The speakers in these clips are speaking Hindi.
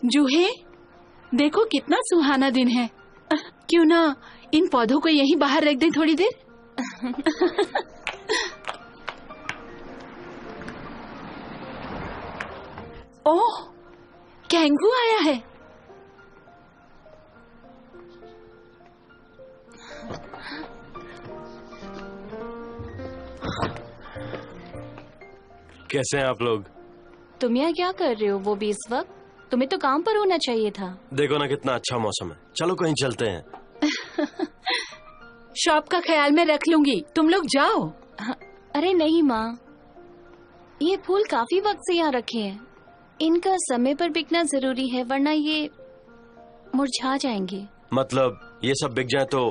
जूहे, देखो कितना सुहाना दिन है। क्यों ना इन पौधों को यहीं बाहर रख दें थोड़ी देर। ओह, कैंगू आया है। कैसे हैं आप लोग? तुम यहाँ क्या कर रहे हो वो भी इस वक्त? तुम्हें तो काम पर होना चाहिए था। देखो ना कितना अच्छा मौसम है, चलो कहीं चलते हैं। शॉप का ख्याल मैं रख लूंगी, तुम लोग जाओ। अरे नहीं माँ, ये फूल काफी वक्त से यहाँ रखे हैं। इनका समय पर बिकना जरूरी है, वरना ये मुरझा जाएंगे। मतलब ये सब बिक जाए तो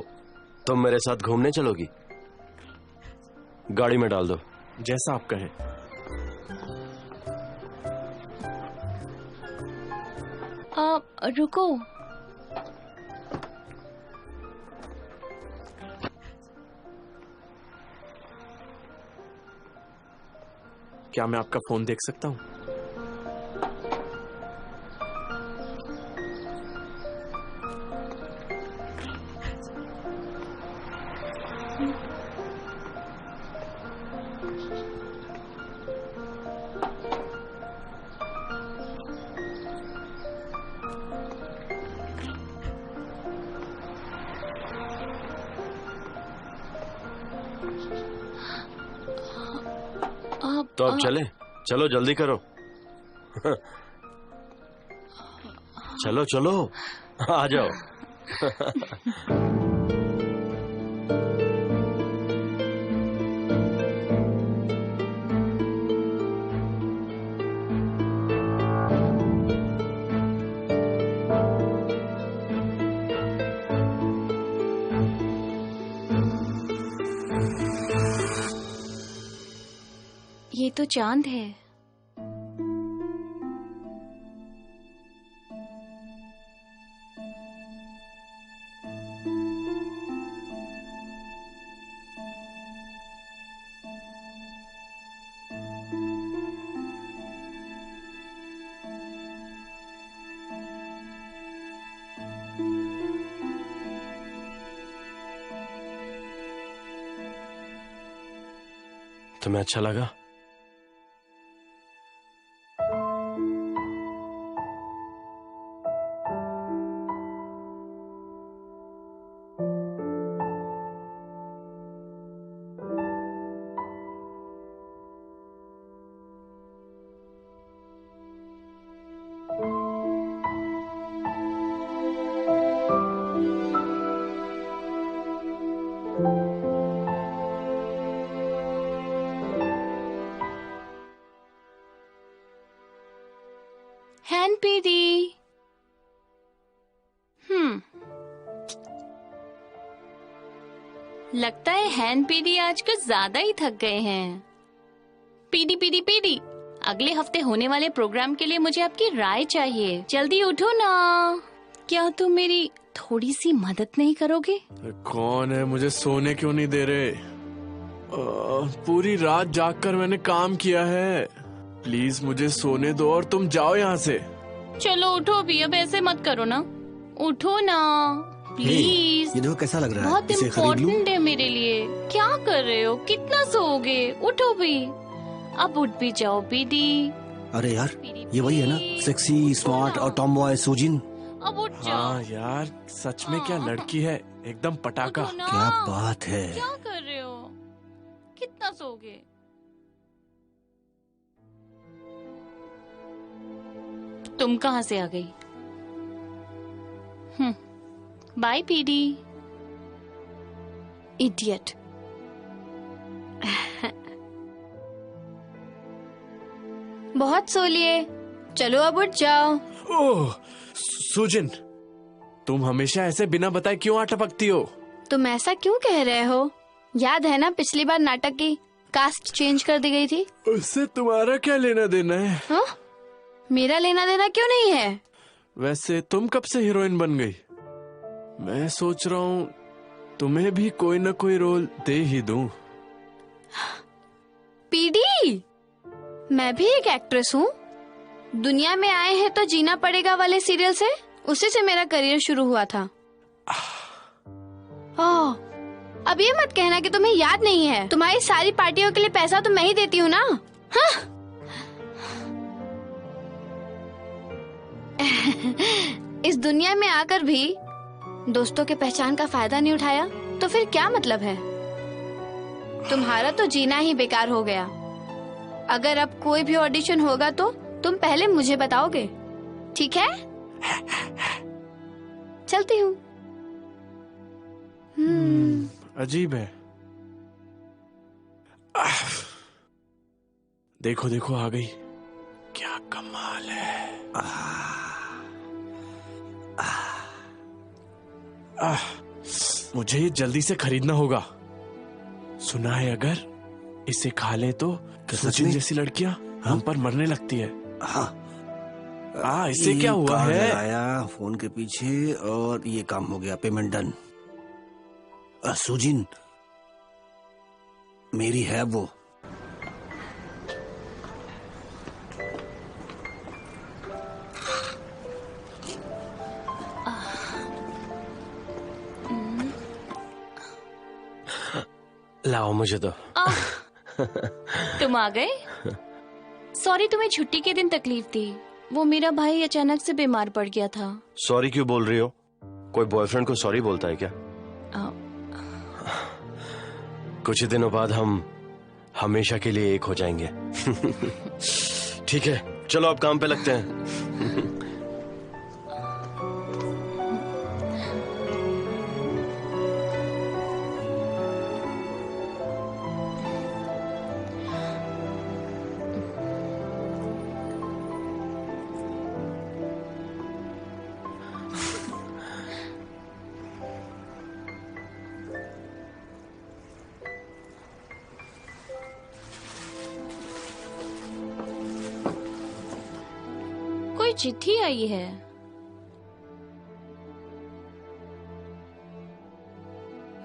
तुम मेरे साथ घूमने चलोगी? गाड़ी में डाल दो। जैसा आप कहें। रुको, क्या मैं आपका फोन देख सकता हूँ? तो अब चले, चलो जल्दी करो। चलो चलो आ जाओ। ये तो चांद है। तुम्हें अच्छा लगा? हैन पीदी। लगता है हैन पीदी आज कुछ ज्यादा ही थक गए हैं। पीदी पीदी पीदी, अगले हफ्ते होने वाले प्रोग्राम के लिए मुझे आपकी राय चाहिए। जल्दी उठो ना। क्या तुम मेरी थोड़ी सी मदद नहीं करोगे? कौन है? मुझे सोने क्यों नहीं दे रहे? पूरी रात जागकर मैंने काम किया है। प्लीज मुझे सोने दो और तुम जाओ यहाँ से। चलो उठो भी, अब ऐसे मत करो ना। उठो ना प्लीज। ये देखो कैसा लग रहा है। बहुत इम्पोर्टेंट है मेरे लिए। क्या कर रहे हो? कितना सोओगे? उठो भी, अब उठ भी जाओ पीदी। अरे यार, ये वही है ना, सेक्सी, स्मार्ट और टॉम बॉय सुजिन। अब उठ जाओ। हाँ यार, सच में क्या लड़की है, एकदम पटाखा। क्या बात है। क्या कर रहे हो? कितना सोओगे? तुम कहाँ से आ गई? Bye PD. इडियट। बहुत सो लिए, चलो अब उठ जाओ। ओह सुजिन, तुम हमेशा ऐसे बिना बताए क्यों आ टपकती हो? तुम ऐसा क्यों कह रहे हो? याद है ना पिछली बार नाटक की कास्ट चेंज कर दी गई थी? उससे तुम्हारा क्या लेना देना है? हाँ? मेरा लेना देना क्यों नहीं है? वैसे तुम कब से हीरोइन बन गई? मैं सोच रहा हूँ तुम्हें भी कोई ना कोई रोल दे ही दूं। पीडी, मैं भी एक एक्ट्रेस हूँ। दुनिया में आए हैं तो जीना पड़ेगा वाले सीरियल से, उसी से मेरा करियर शुरू हुआ था। ओह, अब ये मत कहना कि तुम्हें याद नहीं है। तुम्हारी सारी पार्टियों के लिए पैसा तो मैं ही देती हूँ ना। हाँ? इस दुनिया में आकर भी दोस्तों के पहचान का फायदा नहीं उठाया तो फिर क्या मतलब है? तुम्हारा तो जीना ही बेकार हो गया। अगर अब कोई भी ऑडिशन होगा तो तुम पहले मुझे बताओगे, ठीक है? चलती हूँ। अजीब है। देखो देखो आ गई, क्या कमाल है। मुझे ये जल्दी से खरीदना होगा। सुना है अगर इसे खा ले तो सचिन जैसी लड़कियां हम पर मरने लगती है। हाँ, इससे क्या हुआ कार्ड है? लगाया फोन के पीछे और ये काम हो गया, पेमेंट डन। सुजिन मेरी है वो। लाओ मुझे तो। तुम आ गए। सॉरी, तुम्हें छुट्टी के दिन तकलीफ थी। वो मेरा भाई अचानक से बीमार पड़ गया था। सॉरी क्यों बोल रही हो? कोई बॉयफ्रेंड को सॉरी बोलता है क्या? कुछ ही दिनों बाद हम हमेशा के लिए एक हो जाएंगे। ठीक है, चलो अब काम पे लगते हैं। कोई चिट्ठी आई है।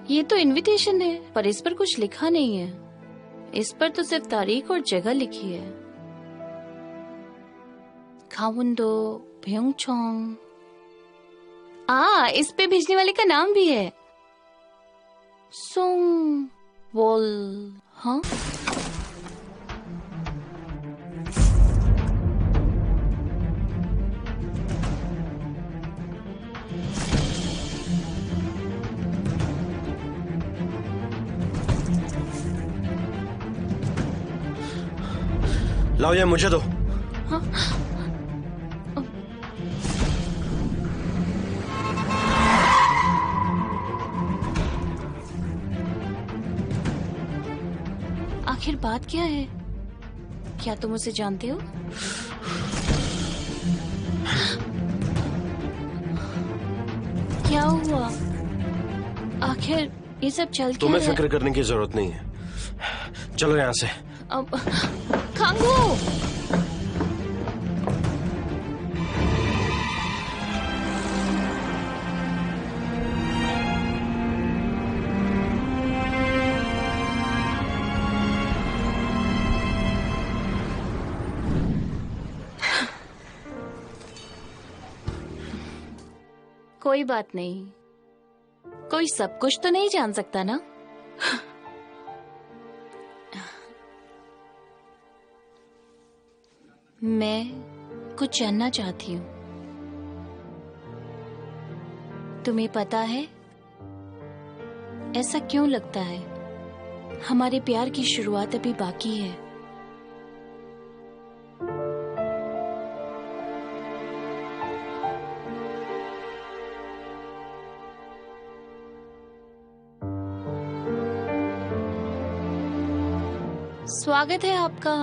ये तो इनविटेशन है, पर इस पर कुछ लिखा नहीं है। इस पर तो सिर्फ तारीख और जगह लिखी है। खावुंडो प्योंगचोंग। इस पे भेजने वाले का नाम भी है, सोंग वोल। हाँ, लाओ ये मुझे दो। आखिर बात क्या है? क्या तुम उसे जानते हो? क्या हुआ? आखिर ये सब चल क्या तुम्हें रहा है? फिक्र करने की जरूरत नहीं है, चलो यहाँ से। अब खांगू, कोई बात नहीं। कोई सब कुछ तो नहीं जान सकता ना। मैं कुछ जानना चाहती हूँ। तुम्हें पता है ऐसा क्यों लगता है? हमारे प्यार की शुरुआत अभी बाकी है। स्वागत है आपका।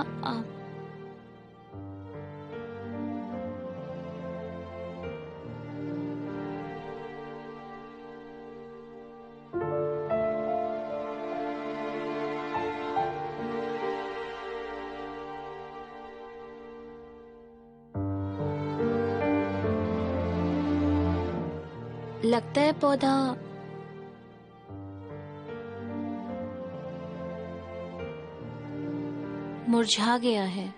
लगता है पौधा मुरझा गया है।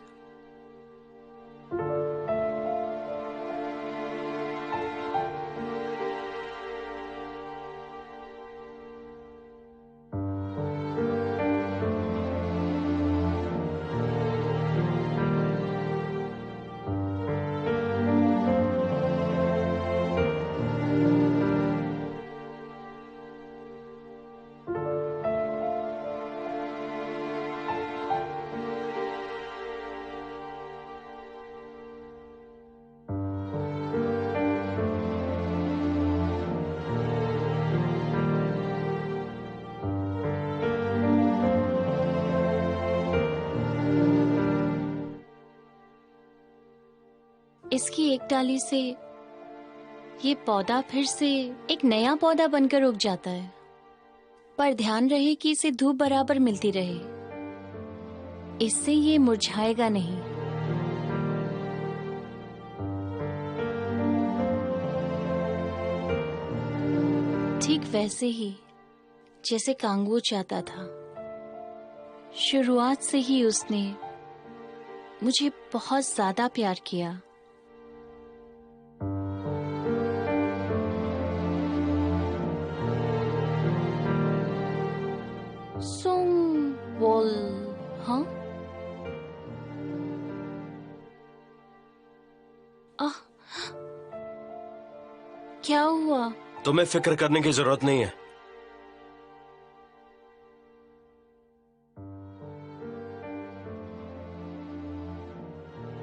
इसकी एक डाली से ये पौधा फिर से एक नया पौधा बनकर उग जाता है, पर ध्यान रहे कि इसे धूप बराबर मिलती रहे, इससे ये मुरझाएगा नहीं। ठीक वैसे ही जैसे कांगू चाहता था। शुरुआत से ही उसने मुझे बहुत ज्यादा प्यार किया। बोल हाँ? क्या हुआ? तुम्हें फिक्र करने की जरूरत नहीं है।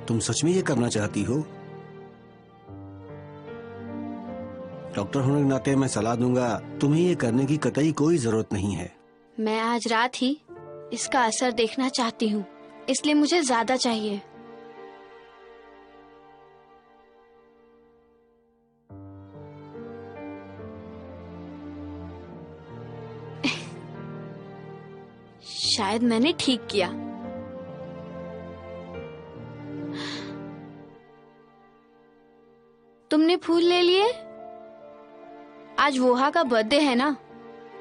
तुम सच में ये करना चाहती हो? डॉक्टर होने के नाते मैं सलाह दूंगा, तुम्हें ये करने की कतई कोई जरूरत नहीं है। मैं आज रात ही इसका असर देखना चाहती हूँ, इसलिए मुझे ज्यादा चाहिए। शायद मैंने ठीक किया। तुमने फूल ले लिए? आज वोहा का बर्थडे है ना,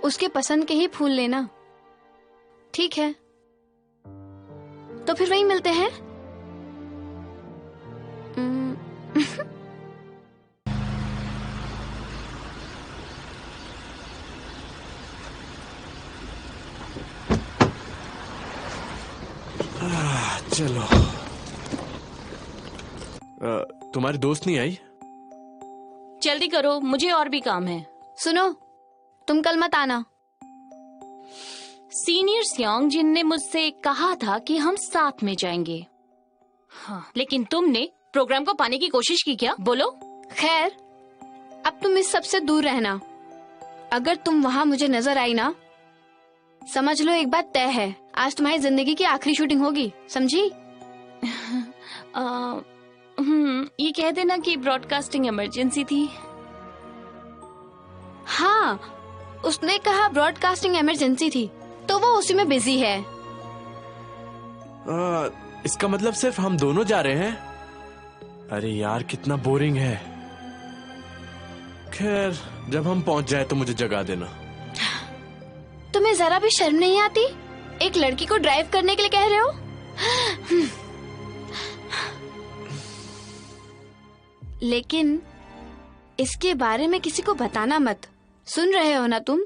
उसके पसंद के ही फूल लेना। ठीक है, तो फिर वहीं मिलते हैं। चलो। तुम्हारी दोस्त नहीं आई? जल्दी करो, मुझे और भी काम है। सुनो, तुम कल मत आना। सीनियर स्यांग जिन ने मुझसे कहा था कि हम साथ में जाएंगे। हाँ, लेकिन तुमने प्रोग्राम को पाने की कोशिश की क्या? बोलो। खैर, अब तुम इस सब से दूर रहना। अगर तुम वहाँ मुझे नजर आई ना, समझ लो एक बात तय है, आज तुम्हारी जिंदगी की आखिरी शूटिंग होगी, समझी? ये कह देना कि ब्रॉडकास्टिंग इमरजेंसी थी। हाँ, उसने कहा ब्रॉडकास्टिंग इमरजेंसी थी, तो वो उसी में बिजी है। इसका मतलब सिर्फ हम दोनों जा रहे हैं? अरे यार, कितना बोरिंग है। खैर, जब हम पहुंच जाए तो मुझे जगा देना। तुम्हें जरा भी शर्म नहीं आती? एक लड़की को ड्राइव करने के लिए कह रहे हो? लेकिन इसके बारे में किसी को बताना मत। सुन रहे हो ना तुम?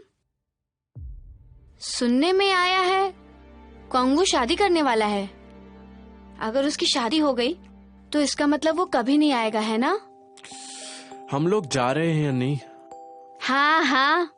सुनने में आया है कांगू शादी करने वाला है। अगर उसकी शादी हो गई तो इसका मतलब वो कभी नहीं आएगा, है ना? हम लोग जा रहे हैं या नहीं? हाँ हाँ।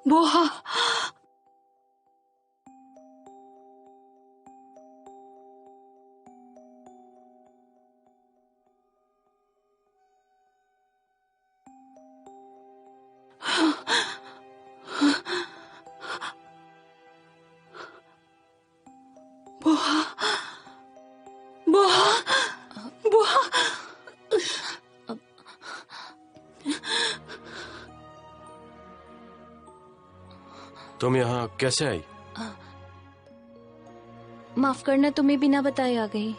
बोहा, बोहा, बोहा, बोहा। तुम यहाँ कैसे आई? माफ करना, तुम्हें बिना बताए आ गई।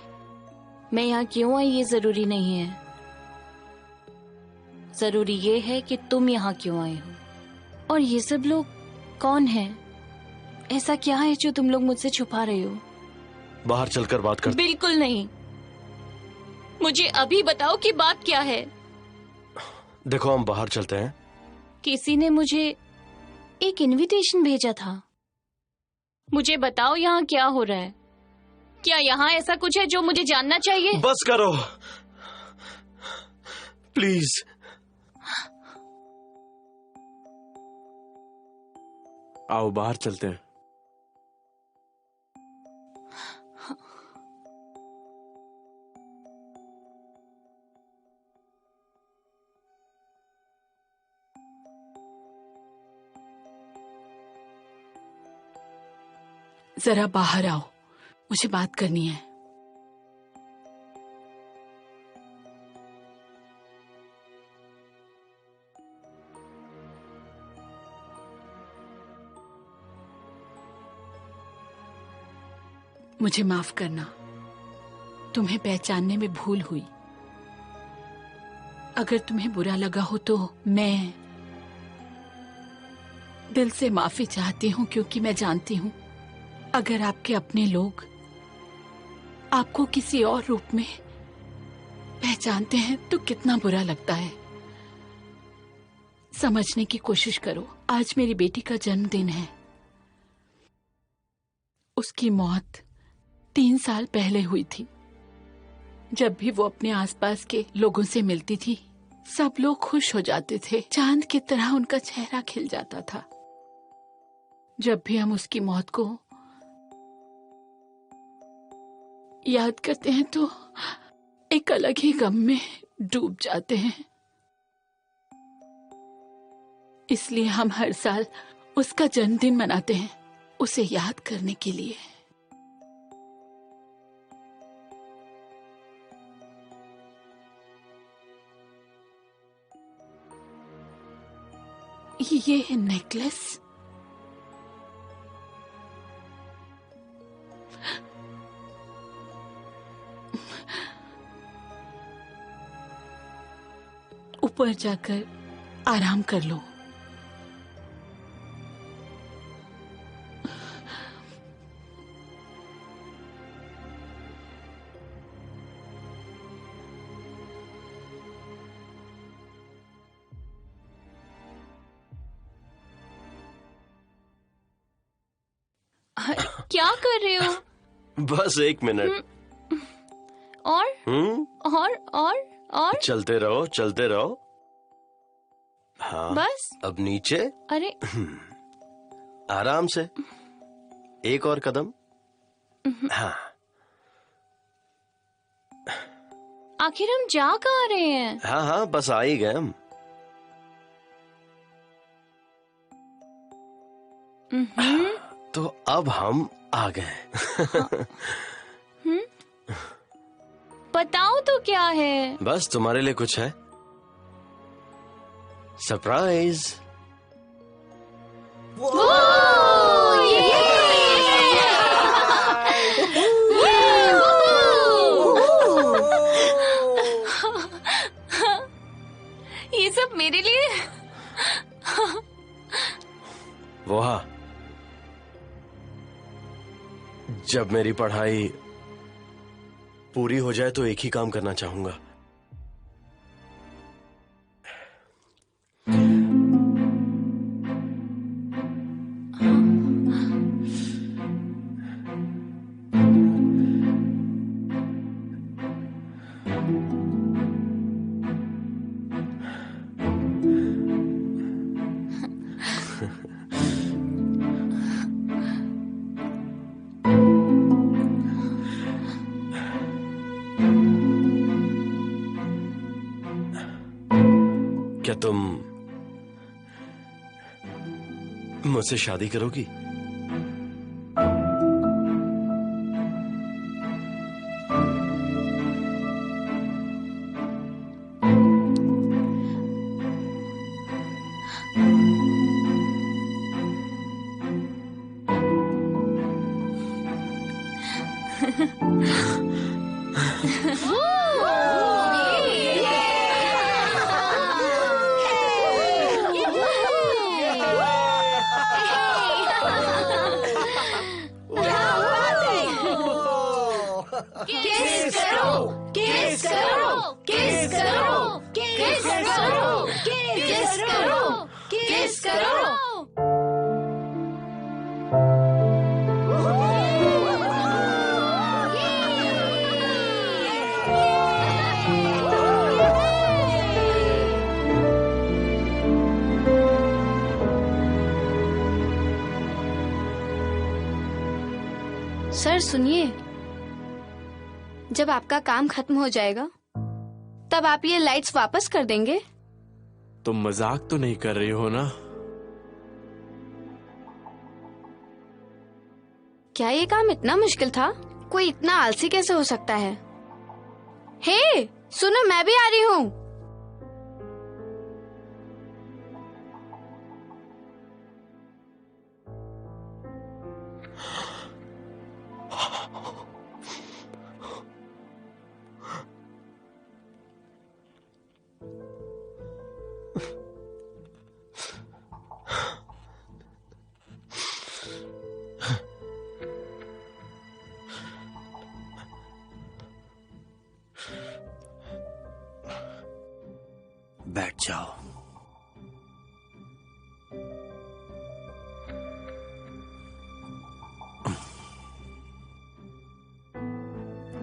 मैं यहाँ क्यों आई ये जरूरी नहीं है, जरूरी ये है कि तुम यहाँ क्यों आए हो। और ये सब लोग कौन हैं? ऐसा क्या है जो तुम लोग मुझसे छुपा रहे हो? बाहर चलकर बात कर। बिल्कुल नहीं, मुझे अभी बताओ कि बात क्या है। देखो, हम बाहर चलते हैं। किसी ने मुझे एक इनविटेशन भेजा था। मुझे बताओ यहाँ क्या हो रहा है। क्या यहाँ ऐसा कुछ है जो मुझे जानना चाहिए? बस करो प्लीज। आओ बाहर चलते हैं। जरा बाहर आओ, मुझे बात करनी है। मुझे माफ करना, तुम्हें पहचानने में भूल हुई। अगर तुम्हें बुरा लगा हो तो मैं दिल से माफी चाहती हूँ, क्योंकि मैं जानती हूँ अगर आपके अपने लोग आपको किसी और रूप में पहचानते हैं तो कितना बुरा लगता है। समझने की कोशिश करो, आज मेरी बेटी का जन्मदिन है। उसकी मौत 3 साल पहले हुई थी। जब भी वो अपने आसपास के लोगों से मिलती थी, सब लोग खुश हो जाते थे, चांद की तरह उनका चेहरा खिल जाता था। जब भी हम उसकी मौत को याद करते हैं तो एक अलग ही गम में डूब जाते हैं। इसलिए हम हर साल उसका जन्मदिन मनाते हैं, उसे याद करने के लिए। ये नेकलेस ऊपर जाकर आराम कर लो। क्या कर रहे हो? बस 1 मिनट। और चलते रहो, चलते रहो। हाँ, बस। अब नीचे। अरे आराम से, एक और कदम। हाँ। आखिर हम जा कहाँ रहे हैं? हाँ हाँ, बस आ ही गए हम। तो अब हम आ गए। बताओ तो क्या है? बस तुम्हारे लिए कुछ है, सरप्राइज। ये सब मेरे लिए? वो हाँ, जब मेरी पढ़ाई पूरी हो जाए तो एक ही काम करना चाहूंगा। क्या तुम मुझसे शादी करोगी? किस करो, किस करो, किस करो, किस करो, किस करो, किस करो। सर सुनिए, जब आपका काम खत्म हो जाएगा तब आप ये लाइट्स वापस कर देंगे? तुम मजाक तो नहीं कर रही हो ना? क्या ये काम इतना मुश्किल था? कोई इतना आलसी कैसे हो सकता है? हे, सुनो, मैं भी आ रही हूँ। बैठ जाओ।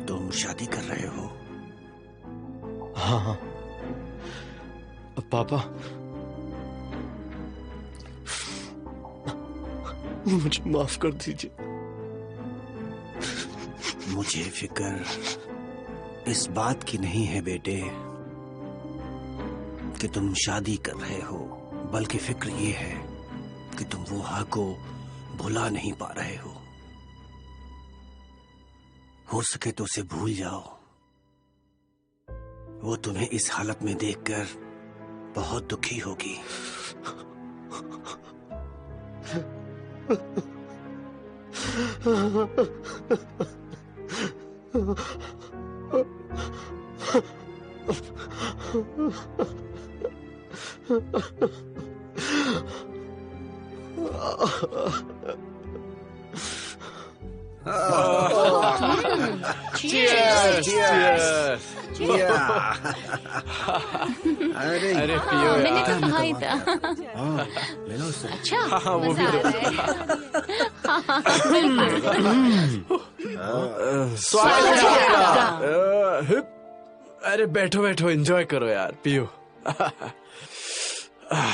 तुम शादी कर रहे हो? हाँ हाँ पापा, मुझे माफ कर दीजिए। मुझे फिक्र इस बात की नहीं है बेटे कि तुम शादी कर रहे हो, बल्कि फिक्र ये है कि तुम वो हाँ को भुला नहीं पा रहे हो सके तो उसे भूल जाओ। वो तुम्हें इस हालत में देखकर बहुत दुखी होगी। अरे अरे पियो मैंने यार। तो कहा ही था। ले लो उससे। अच्छा, हाँ वो भी मजा आ रहा है। अरे बैठो बैठो, एंजॉय करो यार, पियो।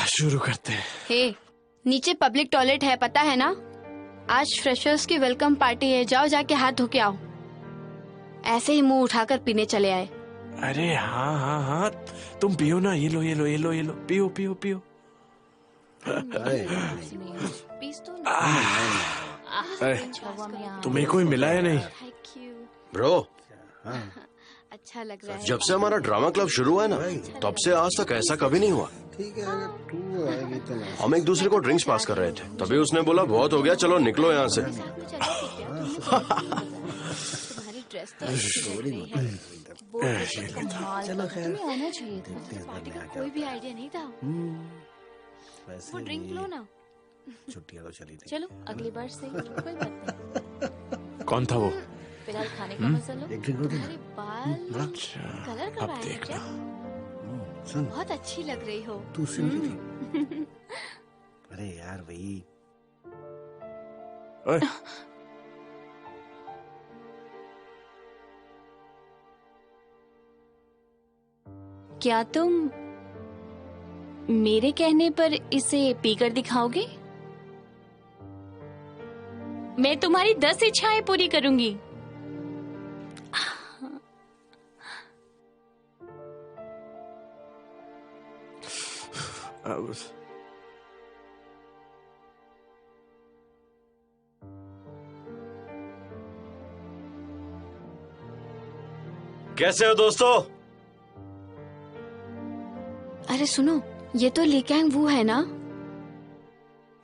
शुरू करते हैं। हे, नीचे पब्लिक टॉयलेट है, पता है ना? आज फ्रेशर्स की वेलकम पार्टी है, जाओ जाके हाथ धो के आओ। ऐसे ही मुंह उठाकर पीने चले आए। अरे हाँ हाँ हाँ, तुम पियो ना, ये लो ये लो ये लो ये लो, पियो पियो पियो। पीस तो अरे, तुम्हें कोई मिला है नहीं? Thank you. ब्रो, अच्छा लग रहा है। जब से हमारा ड्रामा क्लब शुरू हुआ है ना, तब से आज तक ऐसा कभी नहीं हुआ। ठीक है, अगर तू आएगी तो ना। हम एक दूसरे को ड्रिंक्स पास कर रहे थे, तभी उसने बोला बहुत हो गया, चलो निकलो यहाँ से। तुम्हारी ड्रेस तो अच्छी लग रही है। चलो खैर, तुम्हें आना चाहिए था। देखते हैं इस बार पार्टी नया का क्या कोई भी आइडिया नहीं था। वैसे वो ड्रिंक भी लो ना। छुट्टियां तो चली गई। चलो अगली बार से कोई बात नहीं। कौन था वो? फिलहाल खाने का मजा लो। एक ड्रिंक लो तुम्हारे बाल अच्छा, कलर अब करवाए हैं देखना। क्या? सुन, बहुत अच्छी लग रही हो। तू सुन रही थी? अरे यार वही। ओए, क्या तुम मेरे कहने पर इसे पीकर दिखाओगे? मैं तुम्हारी 10 इच्छाएं पूरी करूंगी। कैसे हो दोस्तों? अरे सुनो, ये तो ली कैंग वू है ना?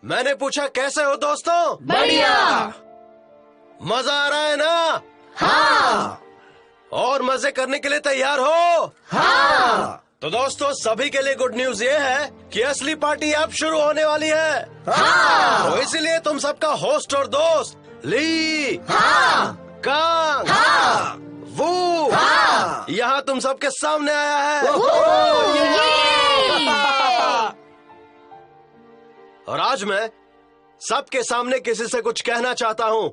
मैंने पूछा कैसे हो दोस्तों? बढ़िया। मजा आ रहा है ना? हाँ। और मजे करने के लिए तैयार हो? हाँ। तो दोस्तों, सभी के लिए गुड न्यूज ये है कि असली पार्टी अब शुरू होने वाली है। हाँ। तो इसीलिए तुम सबका होस्ट और दोस्त ली, हाँ, कांग, हाँ, वू, हाँ, यहाँ तुम सबके सामने आया है। और आज मैं सबके सामने किसी से कुछ कहना चाहता हूँ।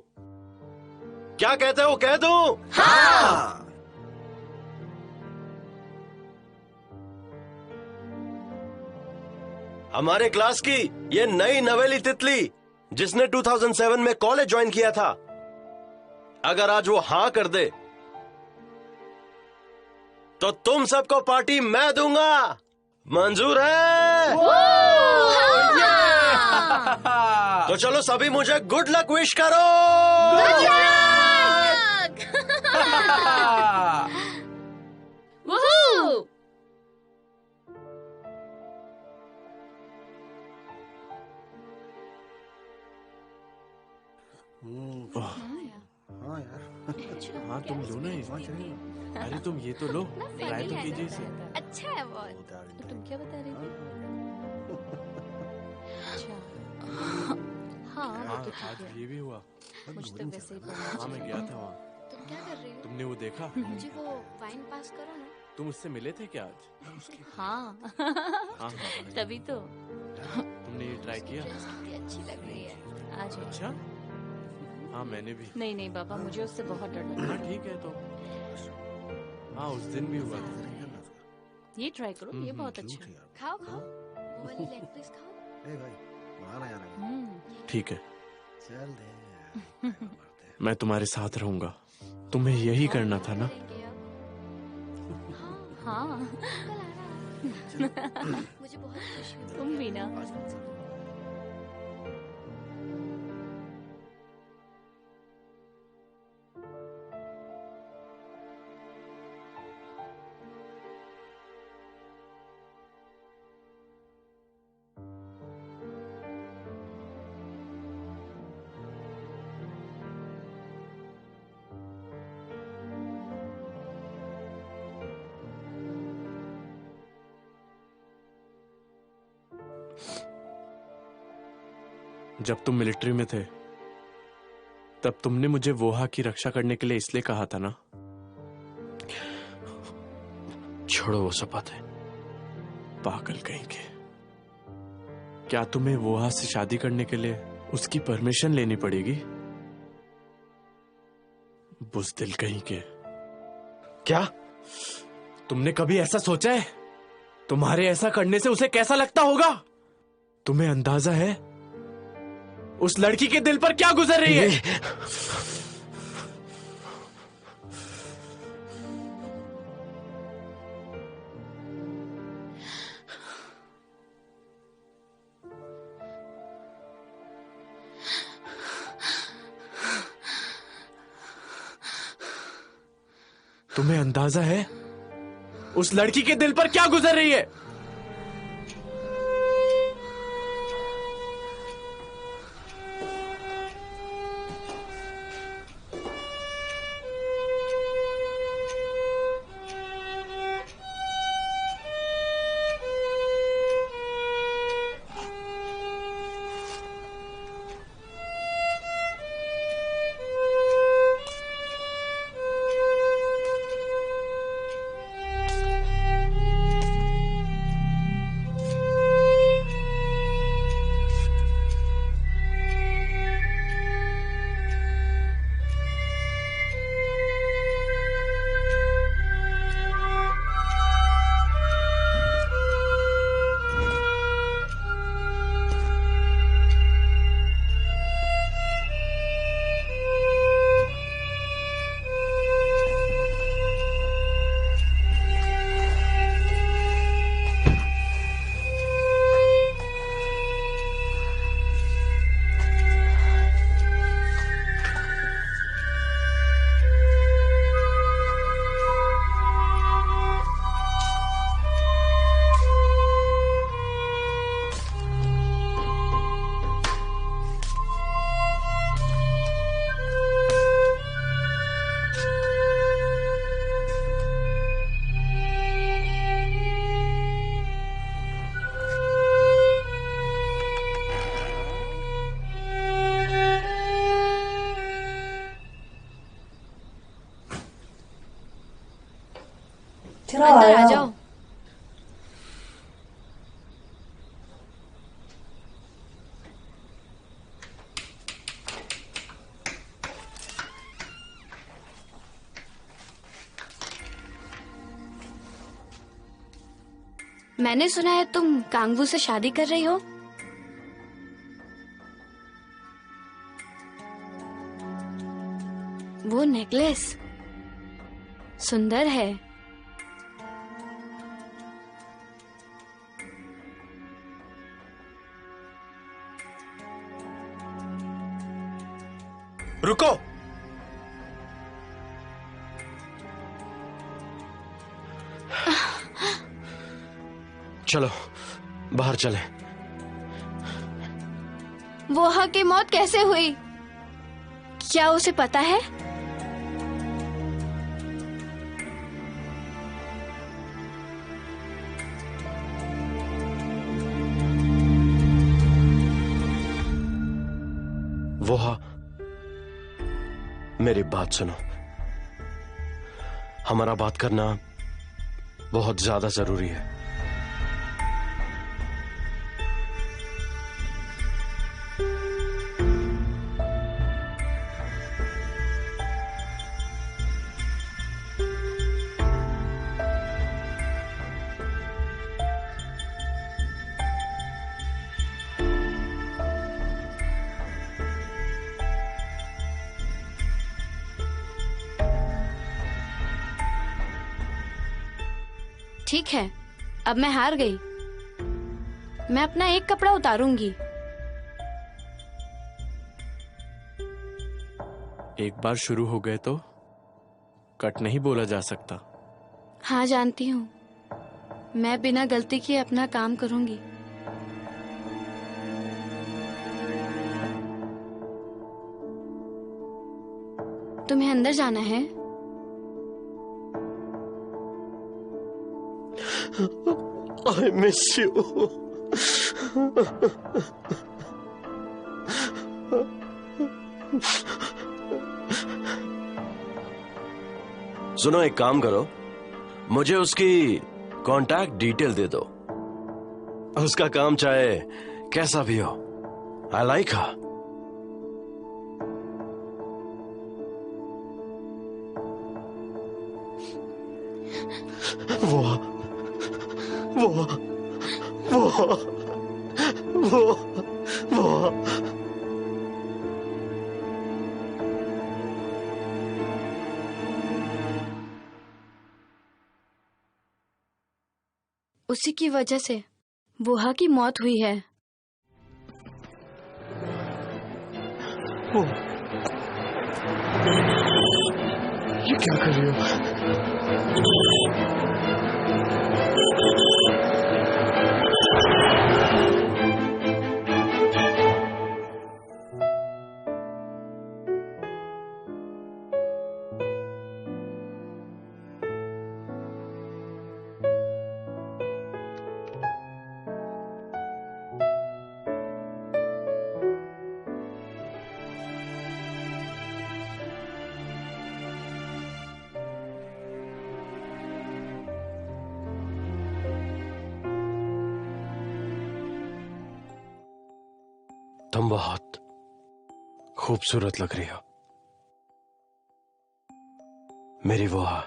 क्या कहते हो, कह दूं? हाँ। हमारे क्लास की ये नई नवेली तितली जिसने 2007 में कॉलेज ज्वाइन किया था, अगर आज वो हाँ कर दे तो तुम सबको पार्टी मैं दूंगा। मंजूर है? तो चलो सभी मुझे गुड लक विश करो। हाँ यार, हाँ तुम लो ना ये। अरे तुम ये तो लो, ट्राई तो कीजिए इसे। अच्छा है बहुत। तुम क्या बता रही थी? अच्छा, हाँ वो हाँ तो ठीक आज है। ये भी हुआ। मुझे तो वैसे ही बोलना हाँ मैं गया था वहाँ। तुम क्या कर रही हो? तुमने वो देखा? मुझे वो वाइन पास करो ना। तुम उससे मिले थे क्या आज? हाँ हाँ तभी तो तुमने ये ट्राई किया? कितनी अच्छी लग रही है। आज है। अच्छा हाँ मैंने भी। नहीं नहीं बाबा, मुझे उससे बहुत डर लगता हाँ ठीक है तो। हाँ उस दिन भी हुआ था। है। ये ट्राई करो, ये बहुत अच्छा है। खाओ खाओ, वो वाली लेग पीस खाओ। ए भाई, बनाना यार। ठीक है, चल दे। मैं तुम्हारे साथ रहूंगा। तुम्हें यही करना था ना? हाँ मुझे बहुत खुशी हुई। तुम भी ना। जब तुम मिलिट्री में थे तब तुमने मुझे वोहा की रक्षा करने के लिए इसलिए कहा था ना? छोड़ो वो सब बातें। पागल कहीं के। क्या तुम्हें वोहा से शादी करने के लिए उसकी परमिशन लेनी पड़ेगी? बुज़दिल कहीं के। क्या? तुमने कभी ऐसा सोचा है तुम्हारे ऐसा करने से उसे कैसा लगता होगा? तुम्हें अंदाजा है उस लड़की के दिल पर क्या गुजर रही है? तुम्हें अंदाजा है उस लड़की के दिल पर क्या गुजर रही है? अंदर आ जाओ। मैंने सुना है तुम कांगवू से शादी कर रही हो। वो नेकलेस सुंदर है। रुको। चलो बाहर चलें। वोहा की मौत कैसे हुई? क्या उसे पता है? वोहा, मेरी बात सुनो। हमारा बात करना बहुत ज्यादा जरूरी है। ठीक है, अब मैं हार गई। मैं अपना एक कपड़ा उतारूंगी। एक बार शुरू हो गए तो कट नहीं बोला जा सकता। हाँ जानती हूँ, मैं बिना गलती किए अपना काम करूंगी। तुम्हें अंदर जाना है? I miss you. सुनो, एक काम करो, मुझे उसकी कांटेक्ट डिटेल दे दो। उसका काम चाहे कैसा भी हो, I like her. वो उसी की वजह से वोहा की मौत हुई है। ये क्या कर रही हो? तुम बहुत खूबसूरत लग रही हो मेरी वोहा।